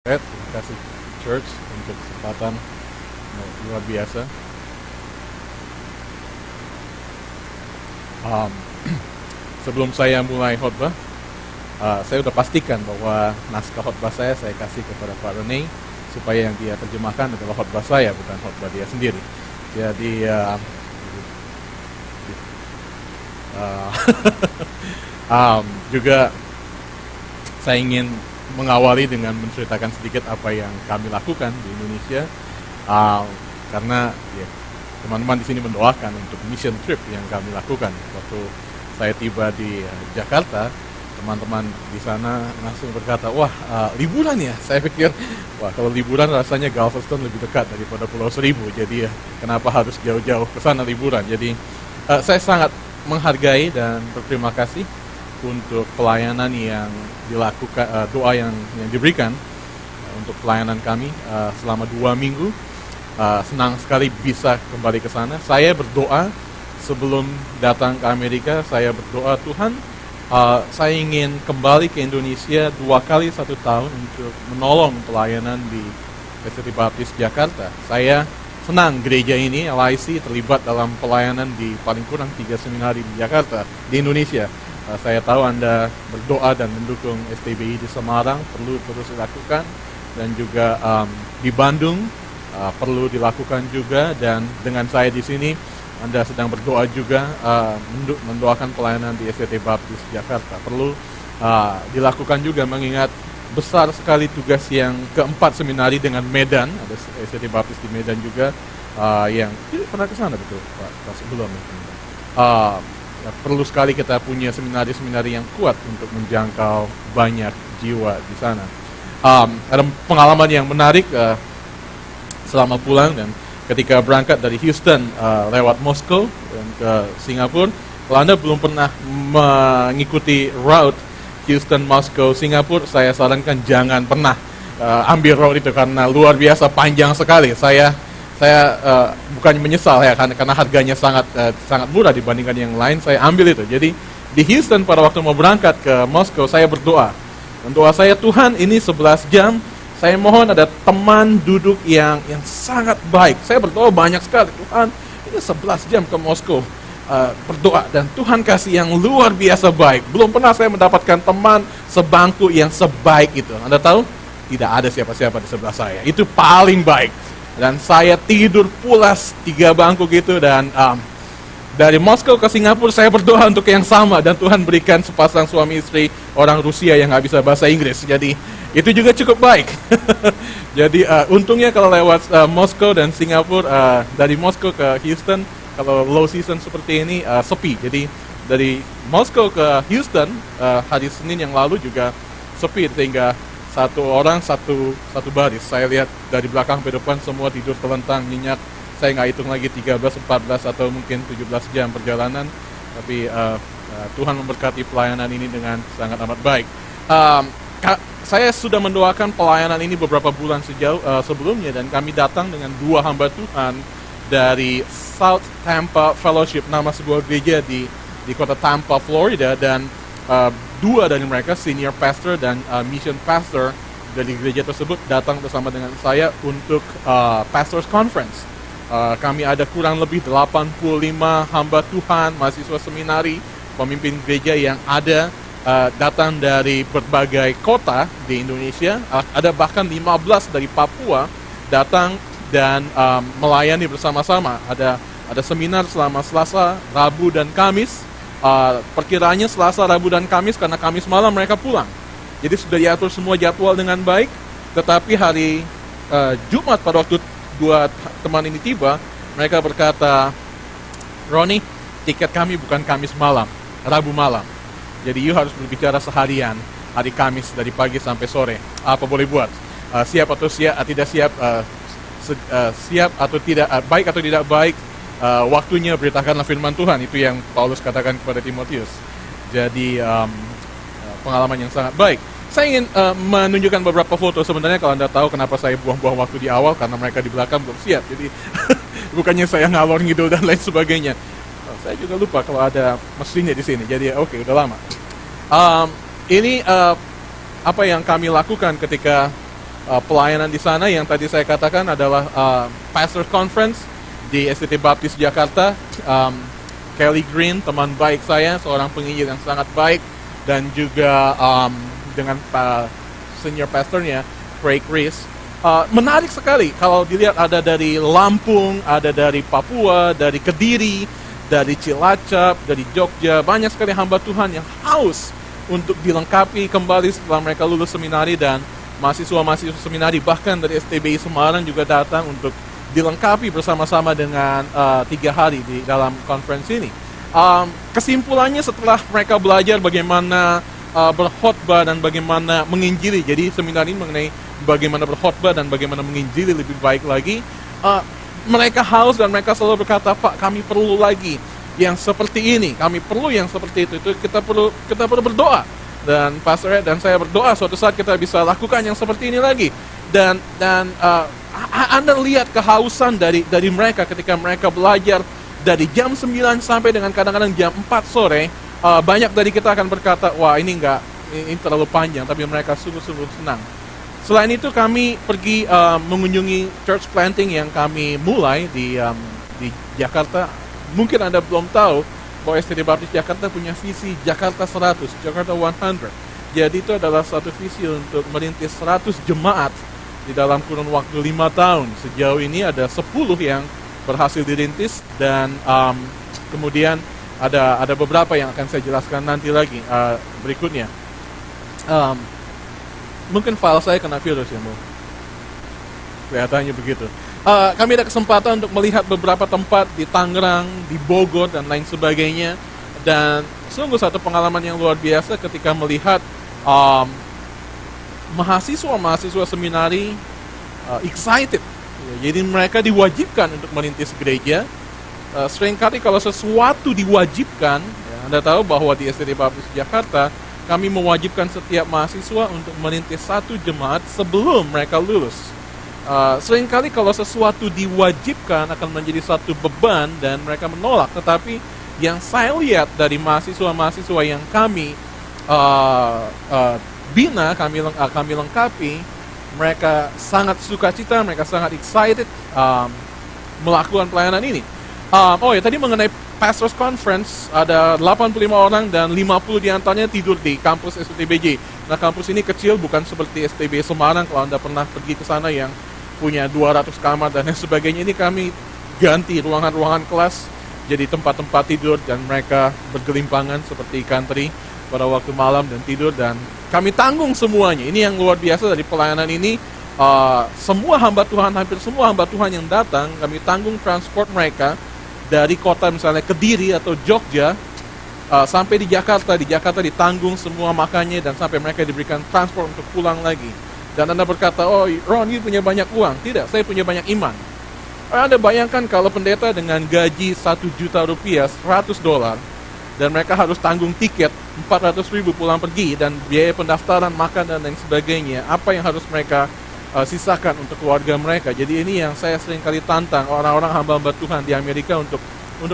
Terima kasih Church untuk kesempatan luar biasa. Um, Sebelum saya mulai khotbah, saya sudah pastikan bahwa naskah khotbah saya kasih kepada Pak Rene supaya yang dia terjemahkan adalah khotbah saya, bukan khotbah dia sendiri. Jadi juga saya ingin mengawali dengan menceritakan sedikit apa yang kami lakukan di Indonesia, karena ya, teman-teman di sini mendoakan untuk mission trip yang kami lakukan. Waktu saya tiba di Jakarta, teman-teman di sana langsung berkata, wah liburan ya. Saya pikir, wah kalau liburan rasanya Galveston lebih dekat daripada Pulau Seribu, jadi ya kenapa harus jauh-jauh ke sana liburan. Jadi saya sangat menghargai dan berterima kasih untuk pelayanan yang dilakukan, doa yang diberikan untuk pelayanan kami selama 2 minggu. Senang sekali bisa kembali ke sana. Saya berdoa sebelum datang ke Amerika, saya berdoa, Tuhan, saya ingin kembali ke Indonesia 2 kali 1 tahun untuk menolong pelayanan di SDT Baptis Jakarta. Saya senang gereja ini, LIC, terlibat dalam pelayanan di paling kurang 3 seminari di Jakarta, di Indonesia. Saya tahu Anda berdoa dan mendukung STBI di Semarang, perlu terus dilakukan, dan juga di Bandung perlu dilakukan juga, dan dengan saya di sini Anda sedang berdoa juga mendoakan pelayanan di SDT Baptis Jakarta. Perlu dilakukan juga mengingat besar sekali tugas yang keempat seminari dengan Medan, ada SDT Baptis di Medan juga yang pernah ke sana betul Pak sebelum ya, perlu sekali kita punya seminari-seminari yang kuat untuk menjangkau banyak jiwa di sana. Ada pengalaman yang menarik selama pulang dan ketika berangkat dari Houston lewat Moskow dan ke Singapura. Kalau Anda belum pernah mengikuti route Houston, Moskow, Singapura, saya sarankan jangan pernah ambil route itu karena luar biasa panjang sekali. Saya bukannya menyesal ya, karena harganya sangat murah dibandingkan yang lain. Saya ambil itu. Jadi di Houston pada waktu mau berangkat ke Moskow, saya berdoa. Dan doa saya, Tuhan, ini 11 jam. Saya mohon ada teman duduk yang sangat baik. Saya berdoa banyak sekali, Tuhan, ini 11 jam ke Moskow. Berdoa dan Tuhan kasih yang luar biasa baik. Belum pernah saya mendapatkan teman sebangku yang sebaik itu. Anda tahu? Tidak ada siapa-siapa di sebelah saya. Itu paling baik. Dan saya tidur pulas 3 bangku gitu, dan dari Moskow ke Singapura saya berdoa untuk yang sama, dan Tuhan berikan sepasang suami istri orang Rusia yang nggak bisa bahasa Inggris. Jadi itu juga cukup baik. Jadi untungnya kalau lewat Moskow dan Singapura, dari Moskow ke Houston, kalau low season seperti ini sepi. Jadi dari Moskow ke Houston hari Senin yang lalu juga sepi, sehingga satu orang satu baris. Saya lihat dari belakang ke depan semua tidur telentang, nyenyak. Saya nggak hitung lagi 13, 14 atau mungkin 17 jam perjalanan. Tapi Tuhan memberkati pelayanan ini dengan sangat amat baik. Saya sudah mendoakan pelayanan ini beberapa bulan sebelumnya, dan kami datang dengan 2 hamba Tuhan dari South Tampa Fellowship, nama sebuah gereja di kota Tampa, Florida, dan 2 dari mereka, senior pastor dan mission pastor dari gereja tersebut, datang bersama dengan saya untuk pastors conference. Kami ada kurang lebih 85 hamba Tuhan, mahasiswa seminari, pemimpin gereja yang ada datang dari berbagai kota di Indonesia. Ada bahkan 15 dari Papua datang dan melayani bersama-sama. Ada seminar selama Selasa, Rabu, dan Kamis. Perkiraannya Selasa, Rabu, dan Kamis, karena Kamis malam mereka pulang. Jadi sudah diatur semua jadwal dengan baik. Tetapi hari Jumat pada waktu 2 teman ini tiba, mereka berkata, Roni, tiket kami bukan Kamis malam, Rabu malam. Jadi you harus berbicara seharian, hari Kamis dari pagi sampai sore. Apa boleh buat? Siap atau tidak siap, siap atau tidak, baik atau tidak baik, waktunya beritakanlah firman Tuhan. Itu yang Paulus katakan kepada Timotius. Jadi pengalaman yang sangat baik. Saya ingin menunjukkan beberapa foto. Sebenarnya kalau Anda tahu kenapa saya buang-buang waktu di awal, karena mereka di belakang belum siap. Jadi bukannya saya ngalor ngidul dan lain sebagainya. Saya juga lupa kalau ada mesinnya di sini. Jadi oke, udah lama. Ini apa yang kami lakukan ketika pelayanan di sana yang tadi saya katakan adalah Pastor Conference di SDT Baptis Jakarta. Kelly Green, teman baik saya, seorang penginjil yang sangat baik, dan juga dengan senior pastornya Craig Rees. Menarik sekali kalau dilihat, ada dari Lampung, ada dari Papua, dari Kediri, dari Cilacap, dari Jogja. Banyak sekali hamba Tuhan yang haus untuk dilengkapi kembali setelah mereka lulus seminari, dan mahasiswa-mahasiswa seminari bahkan dari STBI Semarang juga datang untuk dilengkapi bersama-sama dengan 3 hari di dalam conference ini. Kesimpulannya setelah mereka belajar bagaimana berkhotbah dan bagaimana menginjili, jadi seminar ini mengenai bagaimana berkhotbah dan bagaimana menginjili lebih baik lagi, mereka haus dan mereka selalu berkata, Pak, kami perlu lagi yang seperti ini, kami perlu yang seperti itu kita perlu berdoa. Dan Pastor Ed dan saya berdoa suatu saat kita bisa lakukan yang seperti ini lagi. Dan Anda lihat kehausan dari mereka ketika mereka belajar dari jam 9 sampai dengan kadang-kadang jam 4 sore. Banyak dari kita akan berkata, wah ini terlalu panjang, tapi mereka sungguh-sungguh senang. Selain itu kami pergi mengunjungi church planting yang kami mulai di Jakarta. Mungkin Anda belum tahu bahwa STT Baptis Jakarta punya visi Jakarta 100, Jakarta 100. Jadi itu adalah satu visi untuk merintis 100 jemaat di dalam kurun waktu 5 tahun. Sejauh ini ada 10 yang berhasil dirintis, dan kemudian ada beberapa yang akan saya jelaskan nanti lagi berikutnya. Mungkin file saya kena virus ya, Bu. Kelihatannya begitu. Kami ada kesempatan untuk melihat beberapa tempat di Tangerang, di Bogor, dan lain sebagainya. Dan sungguh satu pengalaman yang luar biasa ketika melihat mahasiswa seminari excited. Jadi mereka diwajibkan untuk merintis gereja. Seringkali kalau sesuatu diwajibkan, Anda tahu bahwa di STT Baptis Jakarta, kami mewajibkan setiap mahasiswa untuk merintis 1 jemaat sebelum mereka lulus. Seringkali kalau sesuatu diwajibkan akan menjadi satu beban dan mereka menolak. Tetapi yang saya lihat dari mahasiswa-mahasiswa yang kami bina, kami lengkapi, mereka sangat sukacita, mereka sangat excited melakukan pelayanan ini. Tadi mengenai Pastors Conference, ada 85 orang dan 50 diantaranya tidur di kampus STBJ. Nah, kampus ini kecil, bukan seperti STB Semarang kalau Anda pernah pergi ke sana yang punya 200 kamar dan lain sebagainya. Ini kami ganti ruangan-ruangan kelas jadi tempat-tempat tidur, dan mereka bergelimpangan seperti ikan teri pada waktu malam dan tidur, dan kami tanggung semuanya. Ini yang luar biasa dari pelayanan ini. Semua hamba Tuhan, hampir semua hamba Tuhan yang datang, kami tanggung transport mereka dari kota misalnya Kediri atau Jogja sampai di Jakarta. Di Jakarta ditanggung semua makannya, dan sampai mereka diberikan transport untuk pulang lagi. Dan Anda berkata, oh Ron, you punya banyak uang. Tidak, saya punya banyak iman. Anda bayangkan kalau pendeta dengan gaji 1 juta rupiah, $100, dan mereka harus tanggung tiket 400.000 pulang pergi, dan biaya pendaftaran, makan, dan lain sebagainya. Apa yang harus mereka sisakan untuk keluarga mereka? Jadi ini yang saya sering kali tantang orang-orang hamba-hamba Tuhan di Amerika untuk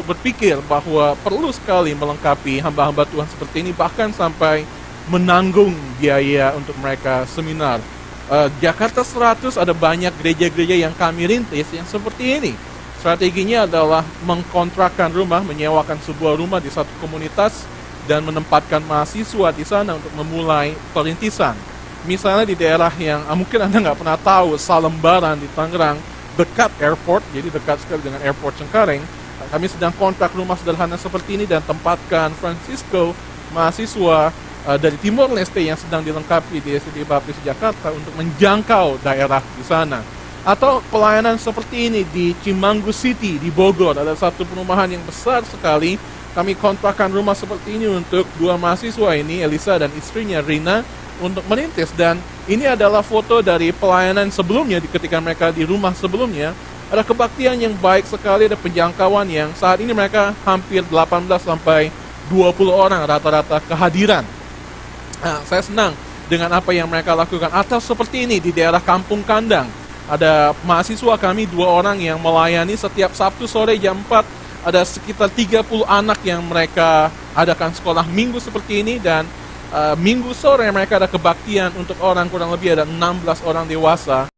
berpikir bahwa perlu sekali melengkapi hamba-hamba Tuhan seperti ini, bahkan sampai menanggung biaya untuk mereka seminar. Jakarta 100 ada banyak gereja-gereja yang kami rintis yang seperti ini. Strateginya adalah mengkontrakkan rumah, menyewakan sebuah rumah di satu komunitas, dan menempatkan mahasiswa di sana untuk memulai perintisan. Misalnya di daerah yang mungkin Anda nggak pernah tahu, Salembaran di Tangerang, dekat airport, jadi dekat sekali dengan airport Cengkareng. Kami sedang kontrak rumah sederhana seperti ini dan tempatkan Francisco, mahasiswa dari Timor Leste yang sedang dilengkapi di STT Baptis Jakarta untuk menjangkau daerah di sana. Atau pelayanan seperti ini di Cimanggu City di Bogor, ada satu perumahan yang besar sekali. Kami kontrakkan rumah seperti ini untuk 2 mahasiswa ini, Elisa dan istrinya Rina, untuk merintis. Dan ini adalah foto dari pelayanan sebelumnya, ketika mereka di rumah sebelumnya. Ada kebaktian yang baik sekali, ada penjangkauan yang saat ini mereka hampir 18 sampai 20 orang rata-rata kehadiran. Nah, saya senang dengan apa yang mereka lakukan. Atau seperti ini di daerah Kampung Kandang, ada mahasiswa kami 2 orang yang melayani setiap Sabtu sore jam 4. Ada sekitar 30 anak yang mereka adakan sekolah minggu seperti ini, dan Minggu sore mereka ada kebaktian untuk orang, kurang lebih ada 16 orang dewasa